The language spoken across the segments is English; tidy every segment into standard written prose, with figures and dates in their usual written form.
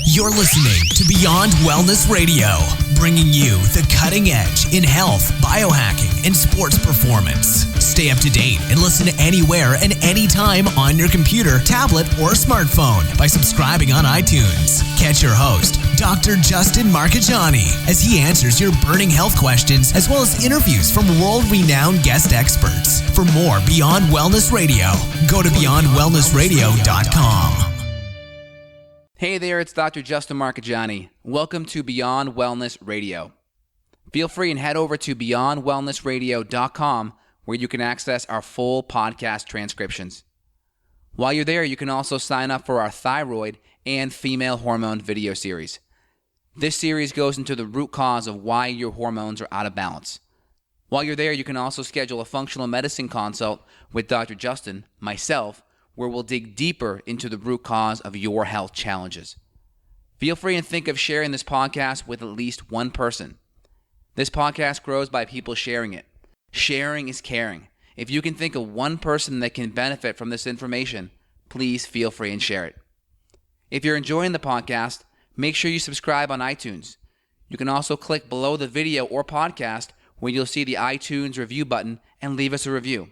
You're listening to Beyond Wellness Radio, bringing you the cutting edge in health, biohacking, and sports performance. Stay up to date and listen anywhere and anytime on your computer, tablet, or smartphone by subscribing on iTunes. Catch your host, Dr. Justin Marchegiani, as he answers your burning health questions as well as interviews from world-renowned guest experts. For more Beyond Wellness Radio, go to beyondwellnessradio.com. Hey there, it's Dr. Justin Marchegiani. Welcome to Beyond Wellness Radio. Feel free and head over to beyondwellnessradio.com where you can access our full podcast transcriptions. While you're there, you can also sign up for our thyroid and female hormone video series. This series goes into the root cause of why your hormones are out of balance. While you're there, you can also schedule a functional medicine consult with Dr. Justin, myself, where we'll dig deeper into the root cause of your health challenges. Feel free and think of sharing this podcast with at least one person. This podcast grows by people sharing it. Sharing is caring. If you can think of one person that can benefit from this information, please feel free and share it. If you're enjoying the podcast, make sure you subscribe on iTunes. You can also click below the video or podcast where you'll see the iTunes review button and leave us a review.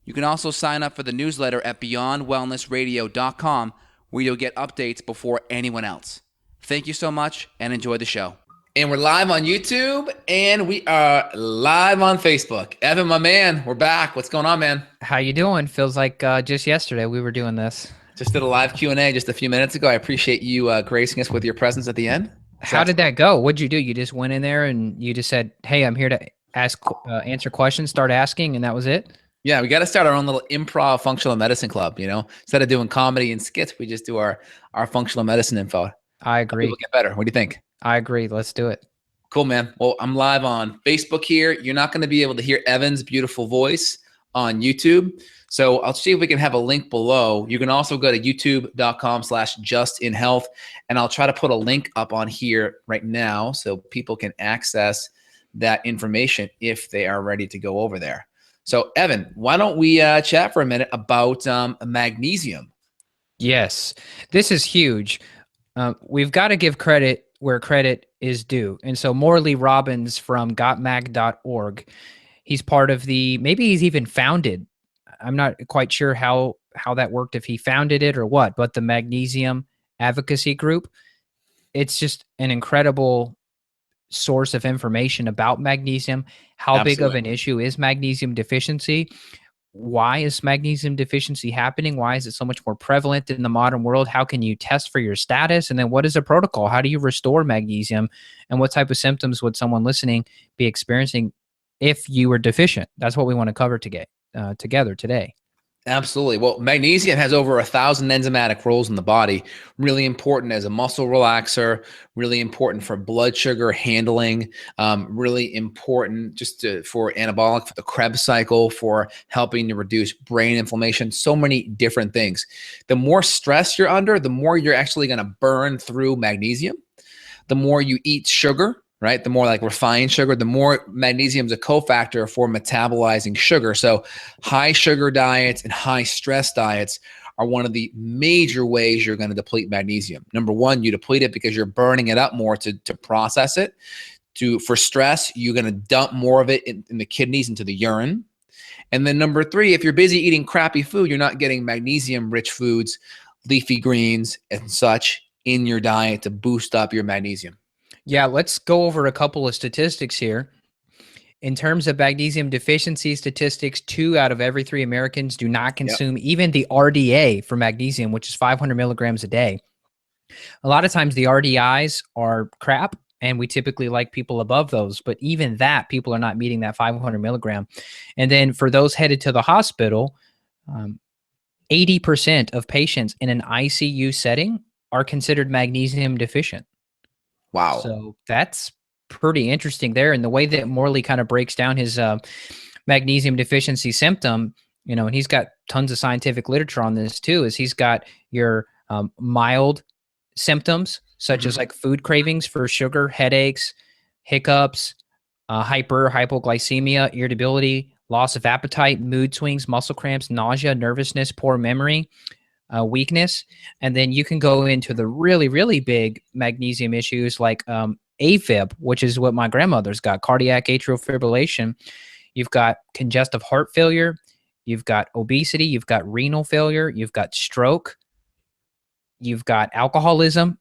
You can also sign up for the newsletter at beyondwellnessradio.com where you'll get updates before anyone else. Thank you so much and enjoy the show. And we're live on YouTube and we are live on Facebook. Evan, my man, we're back. What's going on, man? How you doing? Feels like just yesterday we were doing this. Just did a live Q&A just a few minutes ago. I appreciate you gracing us with your presence at the end. How did that go? What'd you do? You just went in there and you just said, hey, I'm here to answer questions, start asking, and that was it? Yeah, we got to start our own little improv functional medicine club, you know? Instead of doing comedy and skits, we just do our functional medicine info. I agree. We'll get better. What do you think? I agree. Let's do it. Cool, man. Well, I'm live on Facebook here. You're not going to be able to hear Evan's beautiful voice on YouTube. So I'll see if we can have a link below. You can also go to youtube.com/justinhealth, and I'll try to put a link up on here right now so people can access that information if they are ready to go over there. So, Evan, why don't we chat for a minute about magnesium? Yes, this is huge. We've got to give credit where credit is due. And so Morley Robbins from gotmag.org, he's part of maybe he's even founded, I'm not quite sure how that worked, if he founded it or what, but the Magnesium Advocacy Group, it's just an incredible source of information about magnesium. How Absolutely. Big of an issue is magnesium deficiency? Why is magnesium deficiency happening? Why is it so much more prevalent in the modern world? How can you test for your status? And then what is a protocol? How do you restore magnesium? And what type of symptoms would someone listening be experiencing if you were deficient? That's what we want to cover together today. Absolutely. Well, magnesium has over 1,000 enzymatic roles in the body. Really important as a muscle relaxer, really important for blood sugar handling, really important for anabolic, for the Krebs cycle, for helping to reduce brain inflammation, so many different things. The more stress you're under, the more you're actually going to burn through magnesium. The more you eat sugar, right? The more like refined sugar, the more magnesium is a cofactor for metabolizing sugar. So high sugar diets and high stress diets are one of the major ways you're going to deplete magnesium. Number one, you deplete it because you're burning it up more to process it. For stress, you're going to dump more of it in the kidneys into the urine. And then number three, if you're busy eating crappy food, you're not getting magnesium-rich foods, leafy greens and such in your diet to boost up your magnesium. Yeah, let's go over a couple of statistics here. In terms of magnesium deficiency statistics, 2 out of every 3 Americans do not consume even the RDA for magnesium, which is 500 milligrams a day. A lot of times the RDIs are crap, and we typically like people above those, but even that, people are not meeting that 500 milligram. And then for those headed to the hospital, 80% of patients in an ICU setting are considered magnesium deficient. Wow. So that's pretty interesting there. And the way that Morley kind of breaks down his magnesium deficiency symptom, you know, and he's got tons of scientific literature on this too, is he's got your mild symptoms, such as like food cravings for sugar, headaches, hiccups, hypoglycemia, irritability, loss of appetite, mood swings, muscle cramps, nausea, nervousness, poor memory. weakness. And then you can go into the really, really big magnesium issues like AFib, which is what my grandmother's got, cardiac atrial fibrillation. You've got congestive heart failure. You've got obesity. You've got renal failure. You've got stroke. You've got alcoholism,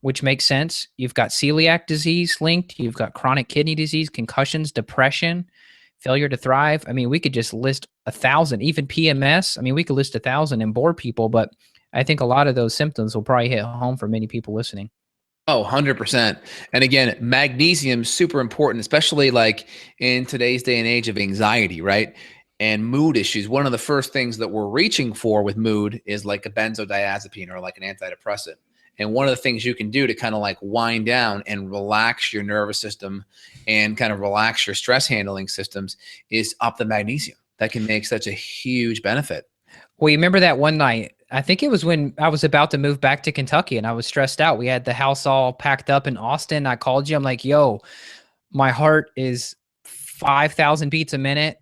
which makes sense. You've got celiac disease linked. You've got chronic kidney disease, concussions, depression, failure to thrive. I mean, we could just list 1,000, even PMS. I mean, we could list 1,000 and bore people, but I think a lot of those symptoms will probably hit home for many people listening. Oh, 100%. And again, magnesium is super important, especially like in today's day and age of anxiety, right? And mood issues. One of the first things that we're reaching for with mood is like a benzodiazepine or like an antidepressant. And one of the things you can do to kind of like wind down and relax your nervous system and kind of relax your stress handling systems is up the magnesium. That can make such a huge benefit. Well, you remember that one night, I think it was when I was about to move back to Kentucky and I was stressed out. We had the house all packed up in Austin. I called you. I'm like, yo, my heart is 5,000 beats a minute.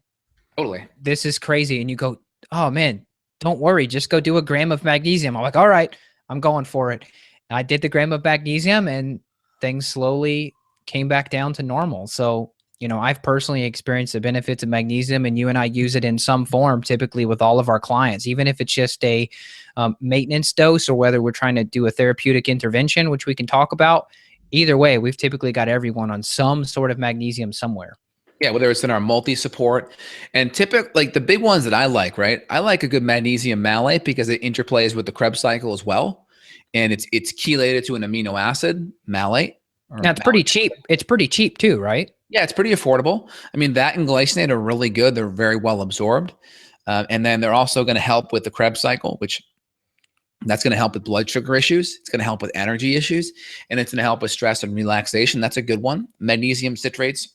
Totally. This is crazy. And you go, oh man, don't worry. Just go do a gram of magnesium. I'm like, all right, I'm going for it. And I did the gram of magnesium and things slowly came back down to normal. So, you know, I've personally experienced the benefits of magnesium, and you and I use it in some form, typically with all of our clients, even if it's just a maintenance dose or whether we're trying to do a therapeutic intervention, which we can talk about. Either way, we've typically got everyone on some sort of magnesium somewhere. Yeah, whether it's in our multi-support and typically like the big ones that I like, right? I like a good magnesium malate because it interplays with the Krebs cycle as well. And it's chelated to an amino acid, malate. Now it's pretty cheap. It's pretty cheap too, right? Yeah, it's pretty affordable. I mean, that and glycinate are really good. They're very well absorbed. And then they're also going to help with the Krebs cycle, which that's going to help with blood sugar issues. It's going to help with energy issues. And it's going to help with stress and relaxation. That's a good one. Magnesium citrates,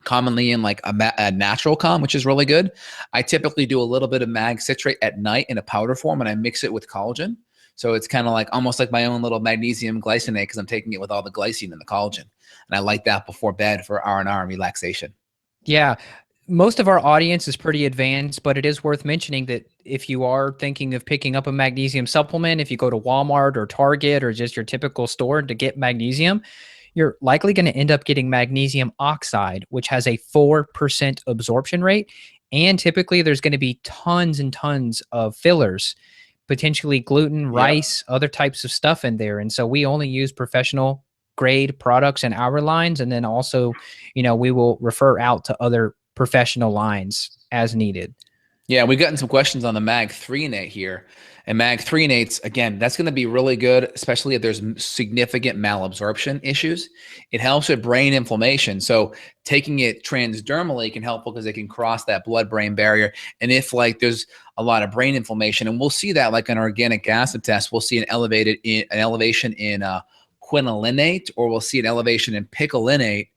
commonly in like a natural calm, which is really good. I typically do a little bit of mag citrate at night in a powder form, and I mix it with collagen. So it's kind of like almost like my own little magnesium glycinate because I'm taking it with all the glycine and the collagen. And I like that before bed for R&R and relaxation. Yeah. Most of our audience is pretty advanced, but it is worth mentioning that if you are thinking of picking up a magnesium supplement, if you go to Walmart or Target or just your typical store to get magnesium, you're likely going to end up getting magnesium oxide, which has a 4% absorption rate. And typically there's going to be tons and tons of fillers, potentially gluten, rice, other types of stuff in there. And so we only use professional grade products in our lines. And then also, you know, we will refer out to other professional lines as needed. Yeah, we've gotten some questions on the Mag Threonate here. And Mag Threonates, again, that's going to be really good, especially if there's significant malabsorption issues. It helps with brain inflammation. So taking it transdermally can help because it can cross that blood-brain barrier. And if like there's a lot of brain inflammation, and we'll see that like an organic acid test, we'll see an elevation in quinolinate, or we'll see an elevation in picolinic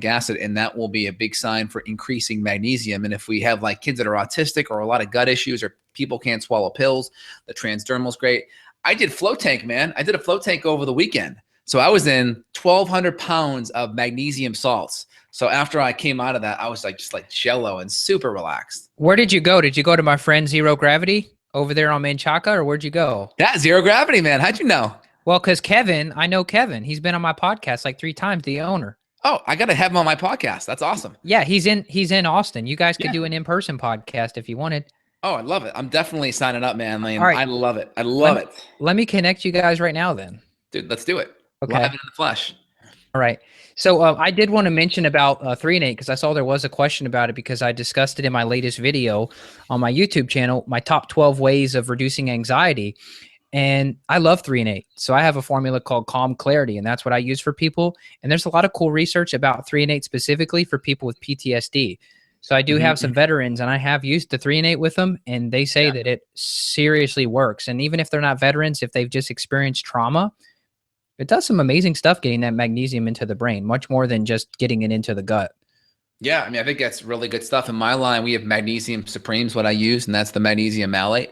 acid, and that will be a big sign for increasing magnesium. And if we have like kids that are autistic or a lot of gut issues or people can't swallow pills, the transdermal is great. I did float tank, man. I did a float tank over the weekend. So I was in 1,200 pounds of magnesium salts. So after I came out of that, I was like just like jello and super relaxed. Where did you go? Did you go to my friend Zero Gravity over there on Menchaca, or where'd you go? That Zero Gravity, man. How'd you know? Well, because Kevin, I know Kevin. He's been on my podcast like 3 times, the owner. Oh, I got to have him on my podcast. That's awesome. Yeah, he's in Austin. You guys could do an in-person podcast if you wanted. Oh, I love it. I'm definitely signing up, man. All right. I love it. I love it. Let me connect you guys right now then. Dude, let's do it. Okay. Live in the flesh. All right. So I did want to mention about Threonate because I saw there was a question about it because I discussed it in my latest video on my YouTube channel, my top 12 ways of reducing anxiety. And I love Threonate. So I have a formula called Calm Clarity, and that's what I use for people. And there's a lot of cool research about Threonate specifically for people with PTSD. So I do have some veterans, and I have used the Threonate with them, and they say that it seriously works. And even if they're not veterans, if they've just experienced trauma, it does some amazing stuff getting that magnesium into the brain, much more than just getting it into the gut. Yeah, I mean, I think that's really good stuff. In my line, we have Magnesium Supremes, what I use, and that's the magnesium malate.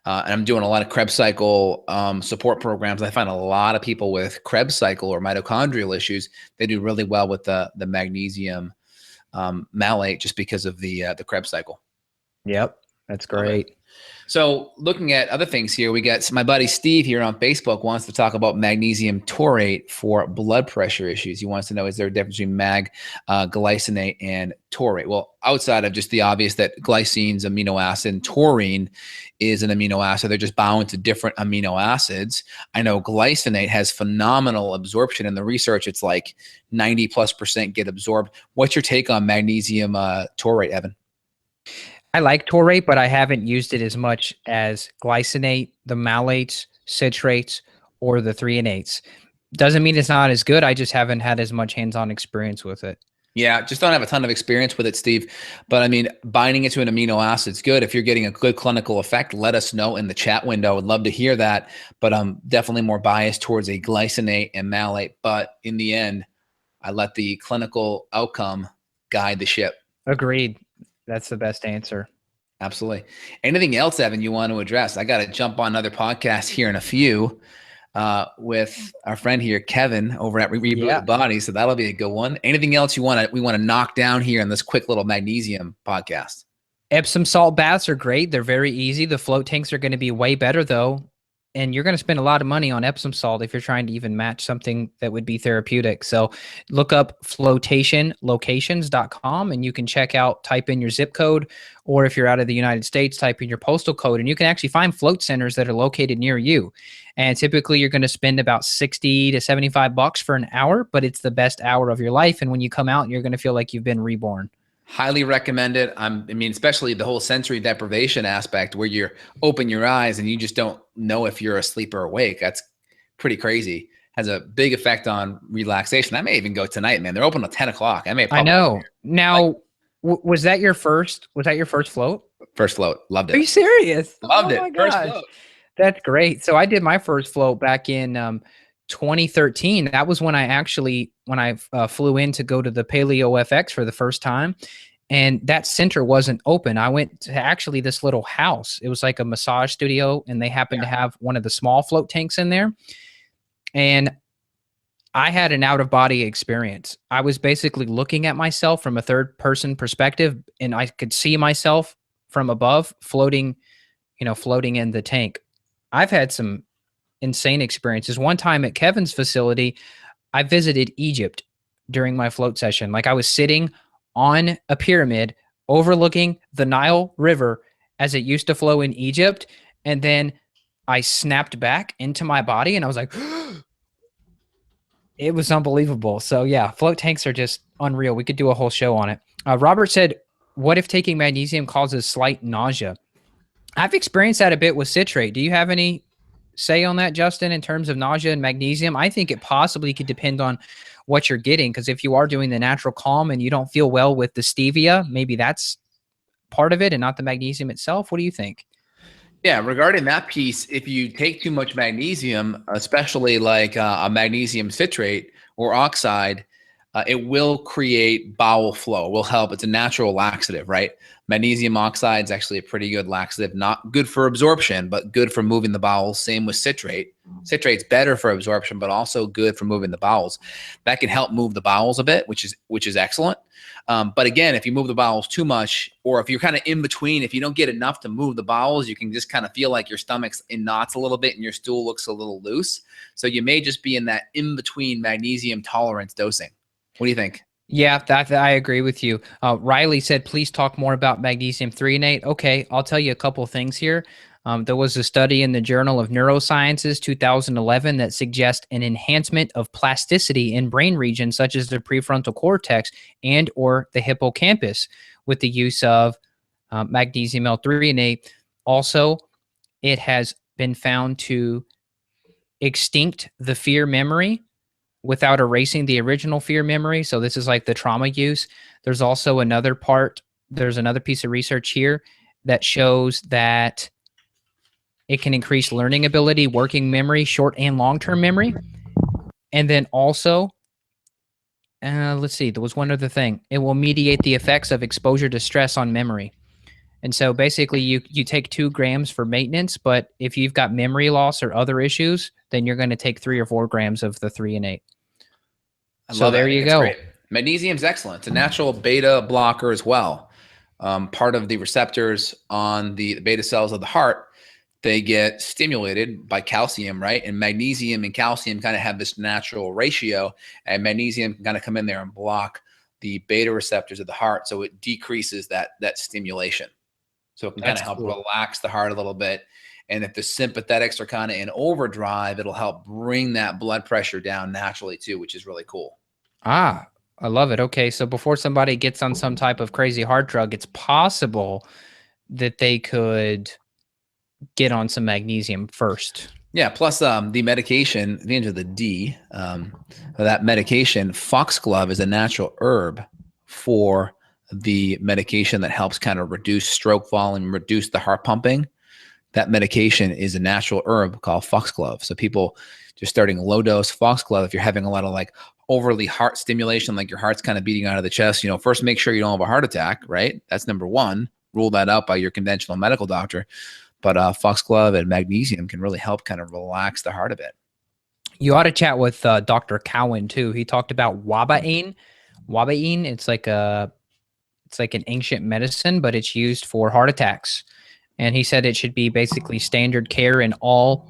And I'm doing a lot of Krebs cycle support programs. I find a lot of people with Krebs cycle or mitochondrial issues, they do really well with the magnesium malate just because of the Krebs cycle. Yep, that's great. So looking at other things here, we got my buddy Steve here on Facebook wants to talk about magnesium taurate for blood pressure issues. He wants to know, is there a difference between glycinate and taurate? Well, outside of just the obvious that glycine's amino acid and taurine is an amino acid, they're just bound to different amino acids. I know glycinate has phenomenal absorption. In the research, it's like 90+% get absorbed. What's your take on magnesium taurate, Evan? I like taurate, but I haven't used it as much as glycinate, the malates, citrates, or the threonates. Doesn't mean it's not as good. I just haven't had as much hands-on experience with it. Yeah, just don't have a ton of experience with it, Steve. But I mean, binding it to an amino acid is good. If you're getting a good clinical effect, let us know in the chat window. I'd love to hear that. But I'm definitely more biased towards a glycinate and malate. But in the end, I let the clinical outcome guide the ship. Agreed. That's the best answer. Absolutely. Anything else, Evan, you want to address? I got to jump on another podcast here in a few with our friend here, Kevin, over at Reboot the Body. So that'll be a good one. Anything else we want to knock down here in this quick little magnesium podcast? Epsom salt baths are great. They're very easy. The float tanks are going to be way better though. And you're going to spend a lot of money on Epsom salt if you're trying to even match something that would be therapeutic. So look up flotationlocations.com and you can type in your zip code, or if you're out of the United States, type in your postal code, and you can actually find float centers that are located near you. And typically you're going to spend about $60 to $75 for an hour, but it's the best hour of your life. And when you come out, you're going to feel like you've been reborn. Highly recommend it. Especially the whole sensory deprivation aspect where you open your eyes and you just don't know if you're asleep or awake. That's pretty crazy. Has a big effect on relaxation. I may even go tonight, man. They're open at 10 o'clock. I know. Now, was that your first float? First float. Loved it. Are you serious? Loved it. First float. That's great. So I did my first float back in 2013. That was when I flew in to go to the Paleo FX for the first time. And that center wasn't open. I went to actually this little house. It was like a massage studio, and they happened to have one of the small float tanks in there. And I had an out-of-body experience. I was basically looking at myself from a third-person perspective, and I could see myself from above floating in the tank. I've had some insane experiences. One time at Kevin's facility, I visited Egypt during my float session. Like I was sitting on a pyramid overlooking the Nile River as it used to flow in Egypt. And then I snapped back into my body and I was like, it was unbelievable. So yeah, float tanks are just unreal. We could do a whole show on it. Robert said, what if taking magnesium causes slight nausea? I've experienced that a bit with citrate. Do you have any say on that, Justin, in terms of nausea and magnesium? I think it possibly could depend on what you're getting, because if you are doing the natural calm and you don't feel well with the stevia, maybe that's part of it and not the magnesium itself. What do you think? Yeah, regarding that piece, if you take too much magnesium, especially like a magnesium citrate or oxide, it will create bowel flow, will help. It's a natural laxative, right? Magnesium oxide is actually a pretty good laxative, not good for absorption, but good for moving the bowels. Same with citrate. Citrate's better for absorption, but also good for moving the bowels. That can help move the bowels a bit, which is excellent. But again, if you move the bowels too much, or if you're kind of in between, if you don't get enough to move the bowels, you can just kind of feel like your stomach's in knots a little bit and your stool looks a little loose. So you may just be in that in-between magnesium tolerance dosing. What do you think? Yeah, that I agree with you. Riley said, please talk more about magnesium threonate. Okay, I'll tell you a couple of things here. There was a study in the Journal of Neurosciences 2011 that suggests an enhancement of plasticity in brain regions such as the prefrontal cortex and or the hippocampus with the use of magnesium L-threonate. Also, it has been found to extinct the fear memory without erasing the original fear memory. So this is like the trauma use. There's also another piece of research here that shows that it can increase learning ability, working memory, short and long-term memory. And then also, let's see, there was one other thing. It will mediate the effects of exposure to stress on memory. And so basically you take 2 grams for maintenance, but if you've got memory loss or other issues, then you're going to take 3 or 4 grams of the threonate. So there you go. Magnesium's excellent. It's a natural beta blocker as well. part of the receptors on the beta cells of the heart, they get stimulated by calcium, right? And magnesium and calcium kind of have this natural ratio, and magnesium can kind of come in there and block the beta receptors of the heart, so it decreases that stimulation. So it can kind of help relax the heart a little bit. And if the sympathetics are kind of in overdrive, it'll help bring that blood pressure down naturally too, which is really cool. Ah, I love it. Okay, so before somebody gets on some type of crazy heart drug, it's possible that they could get on some magnesium first. Yeah, plus the medication, the end of the D, that medication, foxglove is a natural herb for the medication that helps kind of reduce stroke volume, reduce the heart pumping. That medication is a natural herb called foxglove. So people just starting low dose foxglove, if you're having a lot of like overly heart stimulation, like your heart's kind of beating out of the chest, first make sure you don't have a heart attack, right? That's number one. Rule that out by your conventional medical doctor. But foxglove and magnesium can really help kind of relax the heart a bit. You ought to chat with Dr. Cowan too. He talked about wabaine. Wabaine, it's like an ancient medicine, but it's used for heart attacks. And he said it should be basically standard care in all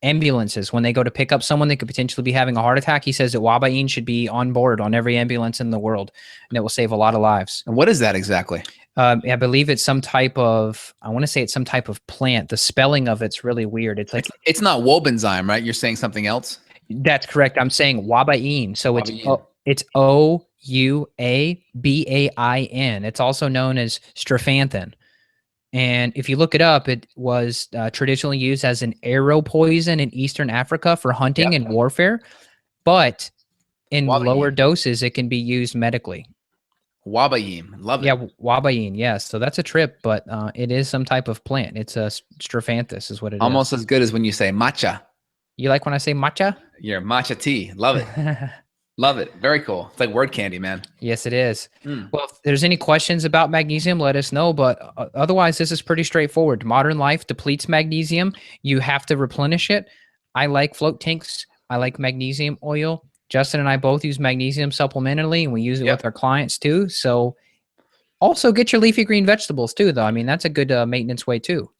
ambulances. When they go to pick up someone that could potentially be having a heart attack, he says that wabaine should be on board on every ambulance in the world, and it will save a lot of lives. And what is that exactly? I believe it's some type of, I want to say it's some type of plant. The spelling of it's really weird. It's like, it's not wobenzyme, right? You're saying something else? That's correct. I'm saying wabaine. So it's O-U-A-B-A-I-N. It's also known as strephanthine. And if you look it up, it was traditionally used as an arrow poison in Eastern Africa for hunting and warfare. But in lower doses, it can be used medically. Wabaine. Love it. Yeah, wabaine. Yes. So that's a trip, but it is some type of plant. It's a strephanthus is what it is. Almost as good as when you say matcha. You like when I say matcha? Yeah, matcha tea. Love it. Love it. Very cool. It's like word candy, man. Yes, it is. Well, if there's any questions about magnesium, let us know. But otherwise, this is pretty straightforward. Modern life depletes magnesium. You have to replenish it. I like float tanks. I like magnesium oil. Justin and I both use magnesium supplementally, and we use it with our clients too. So also get your leafy green vegetables too, though. I mean, that's a good maintenance way too.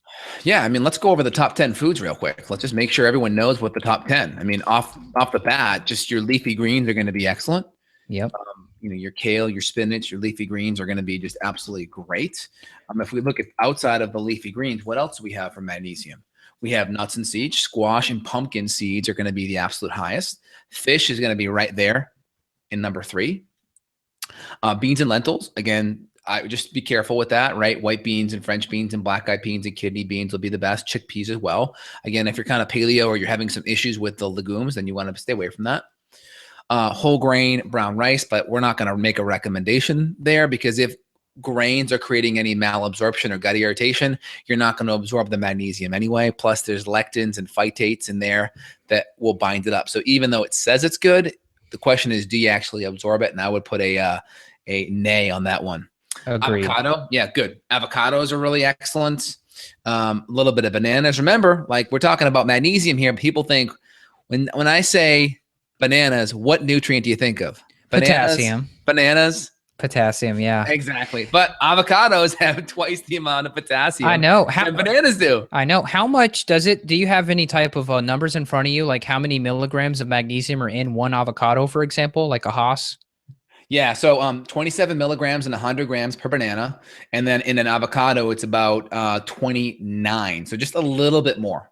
Yeah, I mean, let's go over the top 10 foods real quick. Let's just make sure everyone knows what the top 10. I mean, off the bat, just your leafy greens are going to be excellent. Yep. Your kale, your spinach, your leafy greens are going to be just absolutely great. If we look at outside of the leafy greens, what else do we have for magnesium? We have nuts and seeds. Squash and pumpkin seeds are going to be the absolute highest. Fish is going to be right there in number 3. Beans and lentils, again, I would just be careful with that, right? White beans and French beans and black-eyed beans and kidney beans will be the best. Chickpeas as well. Again, if you're kind of paleo or you're having some issues with the legumes, then you want to stay away from that. Whole grain brown rice, but we're not going to make a recommendation there, because if grains are creating any malabsorption or gut irritation, you're not going to absorb the magnesium anyway. Plus, there's lectins and phytates in there that will bind it up. So even though it says it's good, the question is, do you actually absorb it? And I would put a nay on that one. Agreed. Avocado, yeah, good. Avocados are really excellent. A little bit of bananas. Remember, like we're talking about magnesium here. People think when I say bananas, what nutrient do you think of? Potassium. Bananas. Potassium, yeah. Exactly. But avocados have twice the amount of potassium. I know. Than bananas do. I know. How much does it, do you have any type of numbers in front of you? Like how many milligrams of magnesium are in one avocado, for example, like a Haas? Yeah. So 27 milligrams and 100 grams per banana. And then in an avocado, it's about 29. So just a little bit more.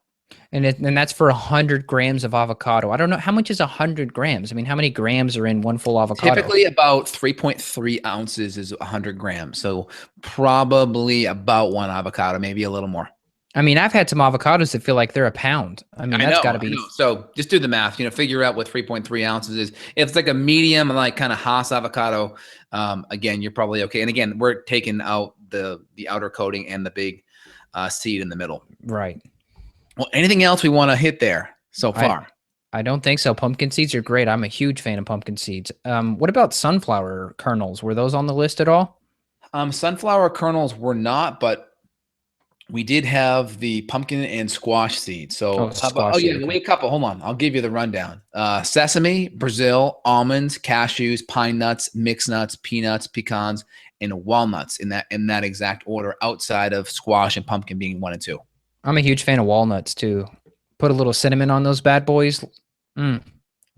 And that's for 100 grams of avocado. I don't know. How much is 100 grams? I mean, how many grams are in one full avocado? Typically about 3.3 ounces is 100 grams. So probably about one avocado, maybe a little more. I mean, I've had some avocados that feel like they're a pound. I mean, that's got to be. So just do the math, figure out what 3.3 ounces is. If it's like a medium, like kind of Haas avocado, again, you're probably okay. And again, we're taking out the outer coating and the big seed in the middle. Right. Well, anything else we want to hit there so far? I don't think so. Pumpkin seeds are great. I'm a huge fan of pumpkin seeds. What about sunflower kernels? Were those on the list at all? Sunflower kernels were not, but we did have the pumpkin and squash seeds. So, wait a couple. Hold on. I'll give you the rundown. Sesame, Brazil, almonds, cashews, pine nuts, mixed nuts, peanuts, pecans, and walnuts in that exact order, outside of squash and pumpkin being 1 and 2. I'm a huge fan of walnuts too. Put a little cinnamon on those bad boys.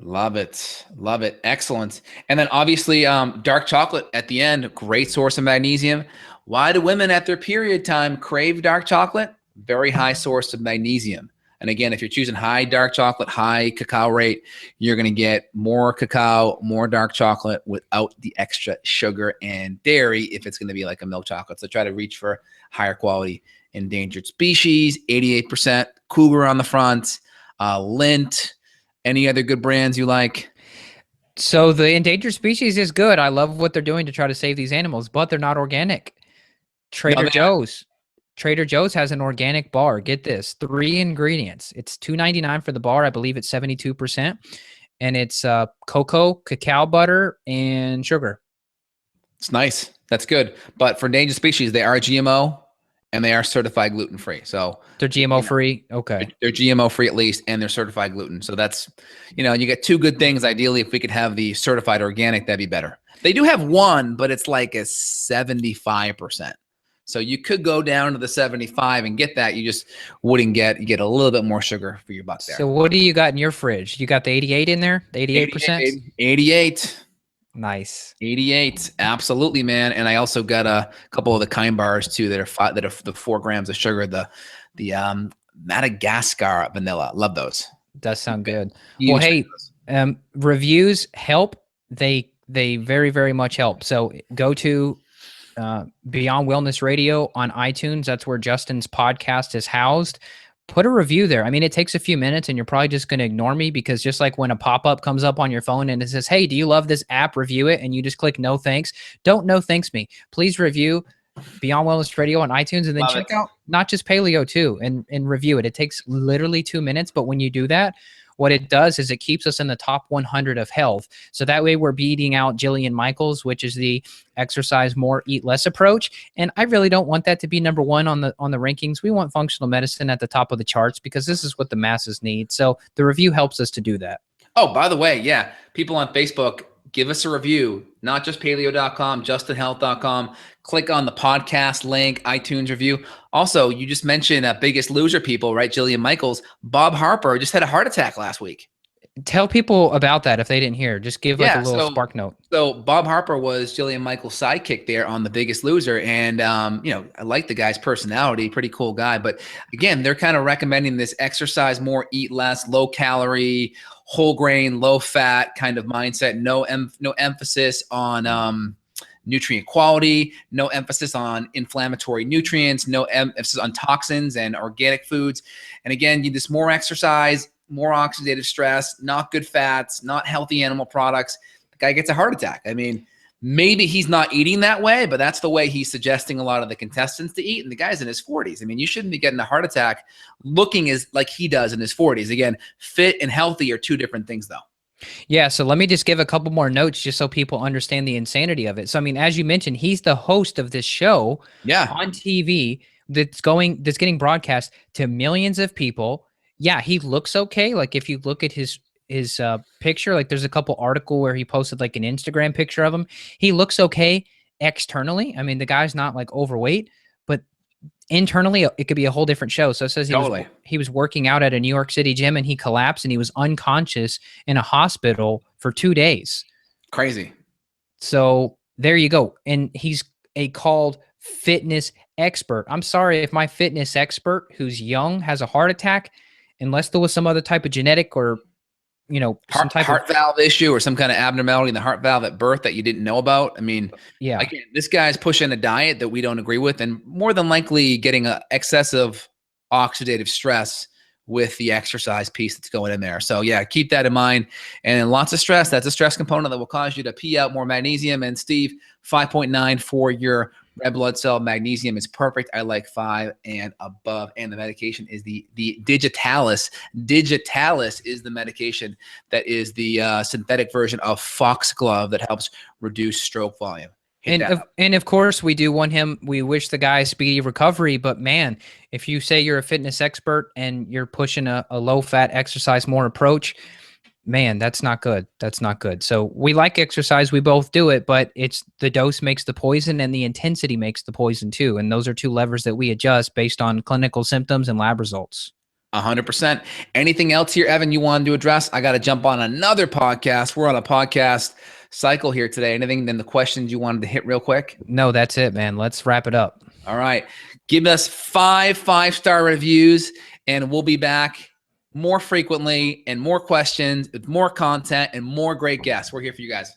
Love it. Love it. Excellent. And then obviously dark chocolate at the end, great source of magnesium. Why do women at their period time crave dark chocolate? Very high source of magnesium. And again, if you're choosing high dark chocolate, high cacao rate, you're going to get more cacao, more dark chocolate without the extra sugar and dairy if it's going to be like a milk chocolate. So try to reach for higher quality endangered species, 88% cougar on the front, Lint. Any other good brands you like? So the endangered species is good. I love what they're doing to try to save these animals, but they're not organic. Trader Joe's has an organic bar. Get this, 3 ingredients. It's $2.99 for the bar. I believe it's 72%. And it's cocoa, cacao butter, and sugar. It's nice. That's good. But for endangered species, they are GMO and they are certified gluten-free. So they're GMO-free? Okay. They're GMO-free at least, and they're certified gluten. So that's, you get 2 good things. Ideally, if we could have the certified organic, that'd be better. They do have one, but it's like a 75%. So you could go down to the 75 and get that. You just wouldn't get, you get a little bit more sugar for your buck there. So what do you got in your fridge? You got the 88 in there? The 88%? 88. Nice. 88. Absolutely, man. And I also got a couple of the Kind bars too that are the 4 grams of sugar. The Madagascar vanilla. Love those. Does sound good. Well, hey, reviews help. They very, very much help. So go to Beyond Wellness Radio on iTunes. That's where Justin's podcast is housed. Put a review there. I mean, it takes a few minutes and you're probably just going to ignore me, because just like when a pop-up comes up on your phone and it says, hey, do you love this app? Review it. And you just click no thanks. Don't no thanks me. Please review Beyond Wellness Radio on iTunes, and then check out Not Just Paleo too, and review it. It takes literally 2 minutes, but when you do that, what it does is it keeps us in the top 100 of health. So that way we're beating out Jillian Michaels, which is the exercise more, eat less approach. And I really don't want that to be number 1 on the rankings. We want functional medicine at the top of the charts, because this is what the masses need. So the review helps us to do that. Oh, by the way, yeah, people on Facebook, give us a review, notjustpaleo.com, justinhealth.com. Click on the podcast link, iTunes review. Also, you just mentioned Biggest Loser people, right? Jillian Michaels. Bob Harper just had a heart attack last week. Tell people about that if they didn't hear. Just give a little spark note. So Bob Harper was Jillian Michaels' sidekick there on The Biggest Loser. And, I like the guy's personality, pretty cool guy. But again, they're kind of recommending this exercise more, eat less, low calorie, whole grain, low fat kind of mindset. No emphasis on nutrient quality, no emphasis on inflammatory nutrients, no emphasis on toxins and organic foods. And again, you just more exercise, more oxidative stress, not good fats, not healthy animal products. The guy gets a heart attack. I mean, maybe he's not eating that way, but that's the way he's suggesting a lot of the contestants to eat. And the guy's in his 40s. I mean, you shouldn't be getting a heart attack looking as like he does in his 40s. Again, fit and healthy are 2 different things though. Yeah, so let me just give a couple more notes just so people understand the insanity of it. So, I mean, as you mentioned, he's the host of this show on TV that's getting broadcast to millions of people. Yeah, he looks okay. Like if you look at his picture, like there's a couple article where he posted like an Instagram picture of him. He looks okay externally. I mean, the guy's not like overweight, but internally it could be a whole different show. So it says he was working out at a New York City gym and he collapsed and he was unconscious in a hospital for 2 days. Crazy. So there you go. And he's a called fitness expert. I'm sorry if my fitness expert who's young has a heart attack, unless there was some other type of genetic or some type of heart valve issue or some kind of abnormality in the heart valve at birth that you didn't know about. I mean, again, this guy's pushing a diet that we don't agree with, and more than likely getting a excessive oxidative stress with the exercise piece that's going in there. So yeah, keep that in mind. And lots of stress, that's a stress component that will cause you to pee out more magnesium. And Steve, 5.9 for your red blood cell magnesium is perfect. I like 5 and above. And the medication is the Digitalis. Digitalis is the medication that is the synthetic version of Foxglove that helps reduce stroke volume. And of course, we do want him. We wish the guy speedy recovery. But man, if you say you're a fitness expert and you're pushing a low fat exercise more approach, man, that's not good. That's not good. So we like exercise. We both do it, but it's the dose makes the poison and the intensity makes the poison too. And those are two levers that we adjust based on clinical symptoms and lab results. 100%. Anything else here, Evan, you wanted to address? I got to jump on another podcast. We're on a podcast cycle here today. Anything then the questions you wanted to hit real quick? No, that's it, man. Let's wrap it up. All right. Give us 5-star reviews, and we'll be back more frequently and more questions, with more content and more great guests. We're here for you guys.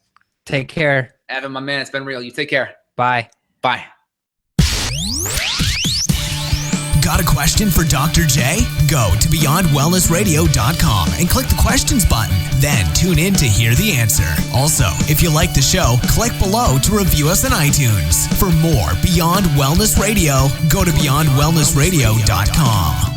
Take care. Evan, my man, it's been real. You take care. Bye. Bye. Got a question for Dr. J? Go to beyondwellnessradio.com and click the questions button. Then tune in to hear the answer. Also, if you like the show, click below to review us on iTunes. For more Beyond Wellness Radio, go to beyondwellnessradio.com.